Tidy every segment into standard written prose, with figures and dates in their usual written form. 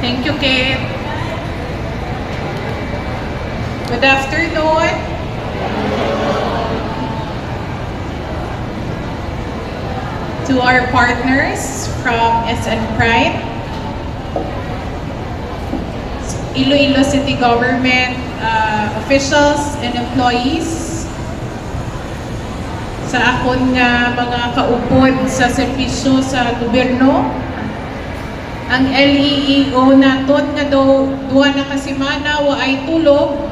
Thank you, Kate. Good afternoon. To our partners from SN Prime, Iloilo City Government officials and employees, sa akon nga mga kaupod sa serbisyo sa gobyerno, ang LEEO naton nga duwa na kasimana wa ay tulog,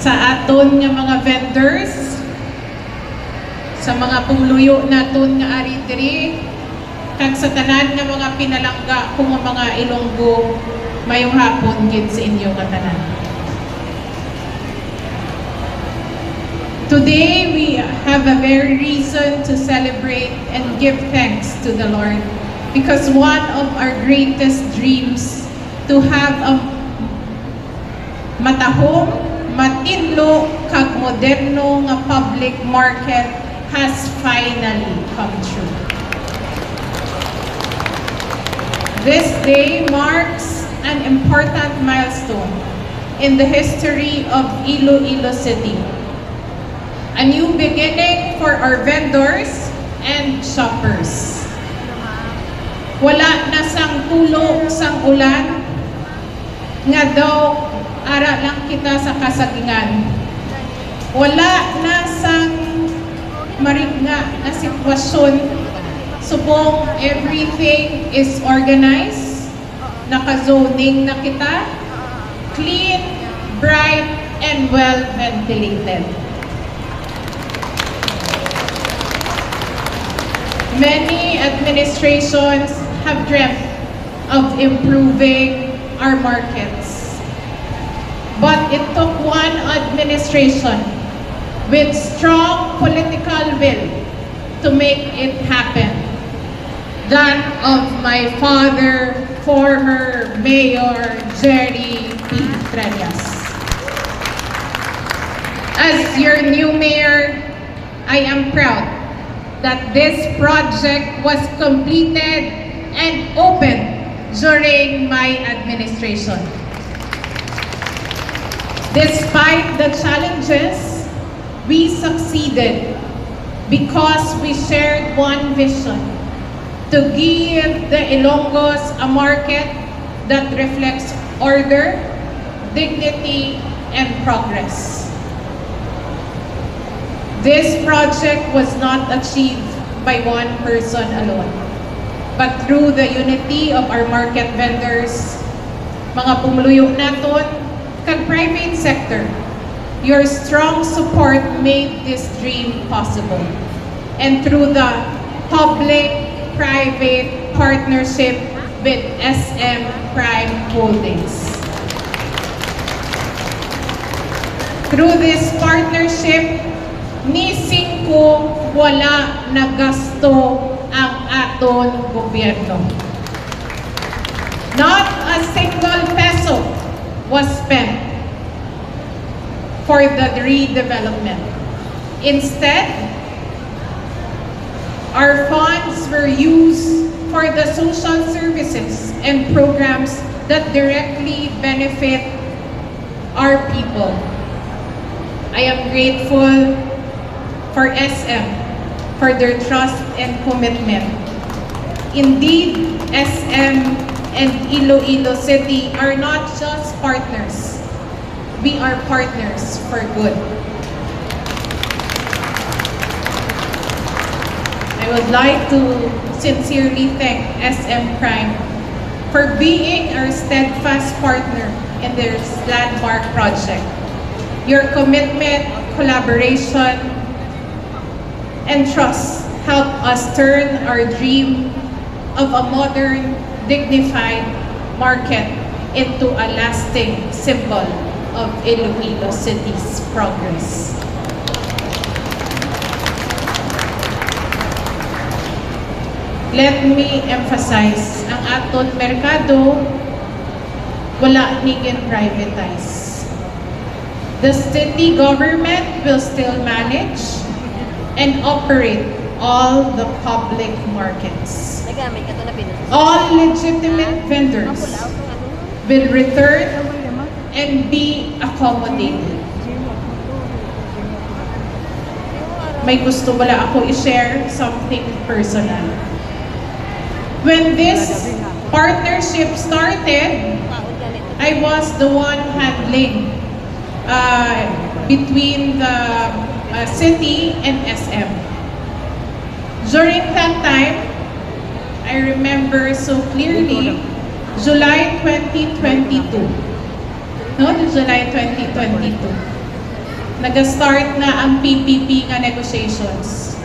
sa aton nga mga vendors, sa mga pumluyo naton nga ari diri, kag sa tanan nga mga pinalangga kung mga Ilonggo, mayong hapon gid sa inyo nga tanan. Today we have a very reason to celebrate and give thanks to the Lord, because one of our greatest dreams to have a matahom, matinlo kag moderno nga public market has finally come true. This day marks an important milestone in the history of Iloilo City. A new beginning for our vendors and shoppers. Wala na sang tulo sang ulan, nga daw ara lang kita sa kasagingan. Wala na sang marigna na sitwasyon, subong everything is organized, naka-zoning na kita, clean, bright, and well-ventilated. Many administrations have dreamt of improving our markets, but it took one administration with strong political will to make it happen, that of my father, former Mayor Jerry P. Trias. As your new mayor, I am proud that this project was completed and opened during my administration. Despite the challenges, we succeeded because we shared one vision: to give the Ilonggos a market that reflects order, dignity, and progress. This project was not achieved by one person alone, but through the unity of our market vendors, mga pumuluyo naton, kag private sector. Your strong support made this dream possible. And through the public-private partnership with SM Prime Holdings. Through this partnership, nising ko wala nagasto ang aton gobyerno. Not a single peso was spent for the redevelopment. Instead, our funds were used for the social services and programs that directly benefit our people. I am grateful for SM for their trust and commitment. Indeed, SM and Iloilo City are not just partners. We are partners for good. I would like to sincerely thank SM Prime for being our steadfast partner in this landmark project. Your commitment, collaboration, and trust help us turn our dream of a modern, dignified market into a lasting symbol of Iloilo City's progress. Let me emphasize, ang aton merkado wala niging privatize. The city government will still manage and operate all the public markets. Nagamit ka to na pinag- All legitimate vendors will return and be accommodated. May gusto wala ako i-share something personal. When this partnership started, I was the one handling between the city and SM. During that time, I remember so clearly, July 2022. No, July 2022. Nag-start na ang PPP nga negotiations.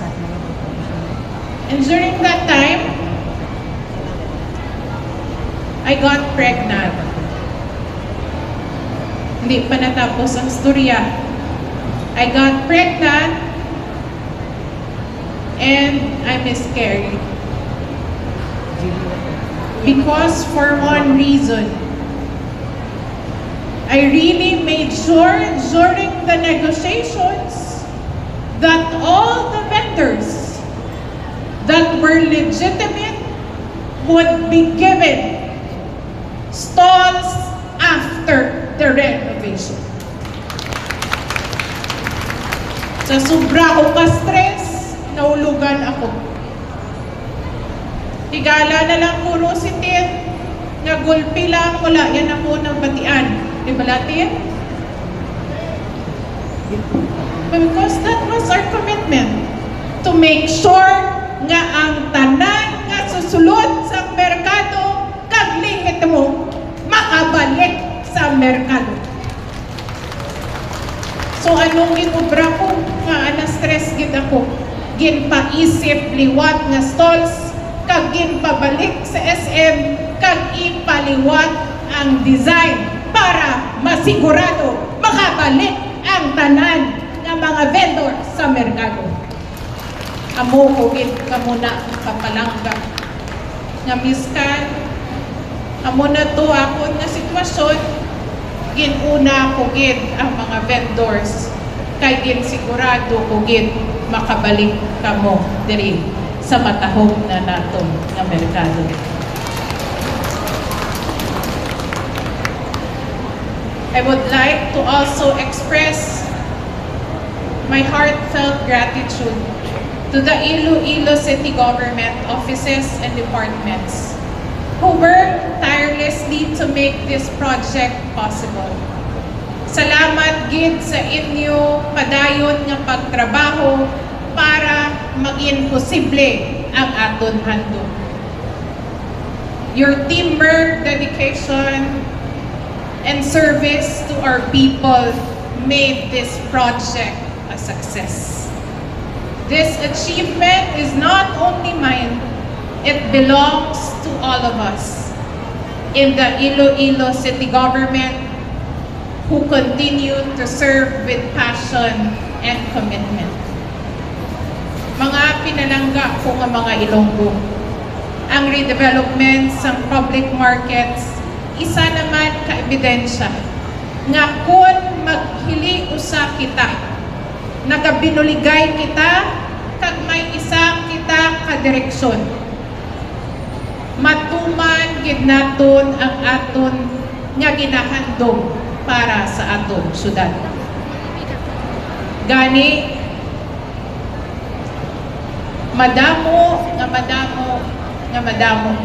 And during that time, I got pregnant. Hindi pa natapos ang storya. I got pregnant and I miscarried. Because for one reason, I really made sure during the negotiations that all the vendors that were legitimate would be given stalls after the renovation. Sa sobra ko ka-stress, naulugan ako. Tigala na lang puro si Tin, nagulpi lang, wala yan ako ng batian. Di ba latin? Because that was our commitment to make sure nga ang tanan nga susulod sa merkado kag lingit mo makabalik sa merkado. So anong ginubra ko nga na-stress gid ako, ginpaisip liwat nga stalls kag ginpabalik sa SM kag ipaliwat ang design para masigurado makabalik ang tanan ng mga vendor sa merkado. Amo ko gid kamuna kapalangga nga miskan amo na to ako nga sitwasyon, ginuna ko gid ang mga vendors kay ginsigurado ko gid makabalik kamo diri sa matahog na nato nga merkado. I would like to also express my heartfelt gratitude to the Iloilo City Government offices and departments who worked tirelessly to make this project possible. Salamat gid sa inyo padayon nga pagtrabaho para maging posible ang aton handog. Your teamwork, dedication, and service to our people made this project a success. This achievement is not only mine, it belongs to all of us in the Iloilo City Government who continue to serve with passion and commitment. Mga pinalangga ko nga mga Ilonggo, ang redevelopment sa public markets isa naman ka-ebidensya nga kung maghili usa kita, nagabinuligay kita, kag may isa kita ka-direksyon. Matuman gid naton ang aton nga ginahandom para sa aton syudad. Gani, madamo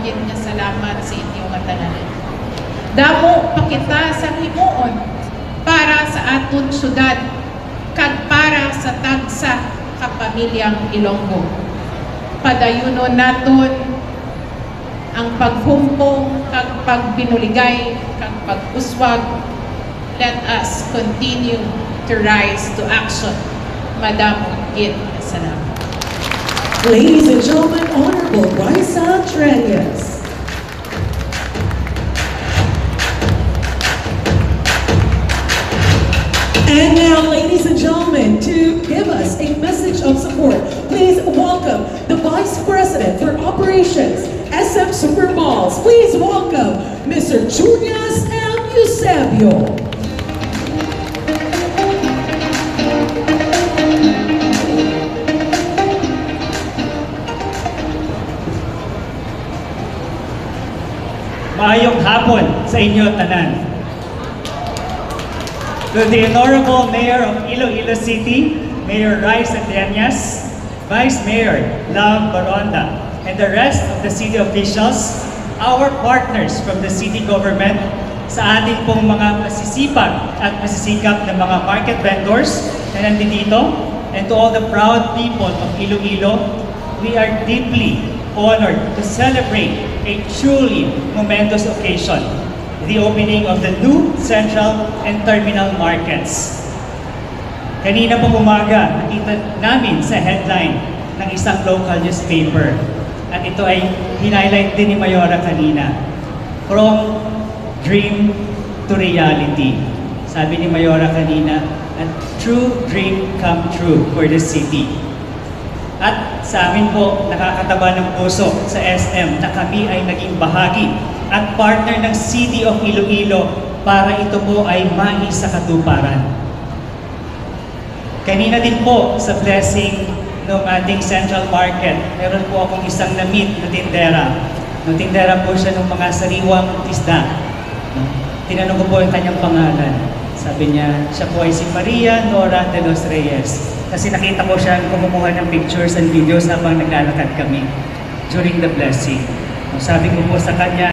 gid nga salamat sa inyo nga tanan. Damo pa kita sa himuon para sa aton syudad kag para sa tagsa ka pamilyang Ilonggo. Padayunon naton ang paghumpong kag pagbinuligay kag pag-uswag. Let us continue to rise to action. Madamo gid salamat. Ladies and gentlemen, Honorable Raisa Trias. And now, ladies and gentlemen, to give us a message of support, please welcome the Vice President for Operations, SM Super Malls. Please welcome Mr. Junias M. Eusebio. Maayong hapon sa inyo tanan. To the Honorable Mayor of Iloilo City, Mayor Rai Santianes, Vice Mayor Love Baronda, and the rest of the city officials, our partners from the city government, sa ating pong mga masisipag at masisikap na mga market vendors na nandito, and to all the proud people of Iloilo, we are deeply honored to celebrate a truly momentous occasion, the opening of the new Central and Terminal Markets. Kanina pong umaga, nakita namin sa headline ng isang local newspaper, at ito ay hinighlight din ni Mayora kanina, from dream to reality. Sabi ni Mayora kanina, a true dream come true for the city. At sa amin po, nakakataba ng puso sa SM na kami ay naging bahagi at partner ng City of Iloilo para ito po ay maisa katuparan. Kanina din po sa blessing ng ating Central Market, meron po akong isang na-meet na tindera. Tindera po siya ng mga sariwang isda. Tinanong ko po yung kanyang pangalan. Sabi niya, siya po ay si Maria Nora de los Reyes. Kasi nakita ko siya kumukuha ng pictures and videos habang naglalakad kami during the blessing. Sabi ko po sa kanya,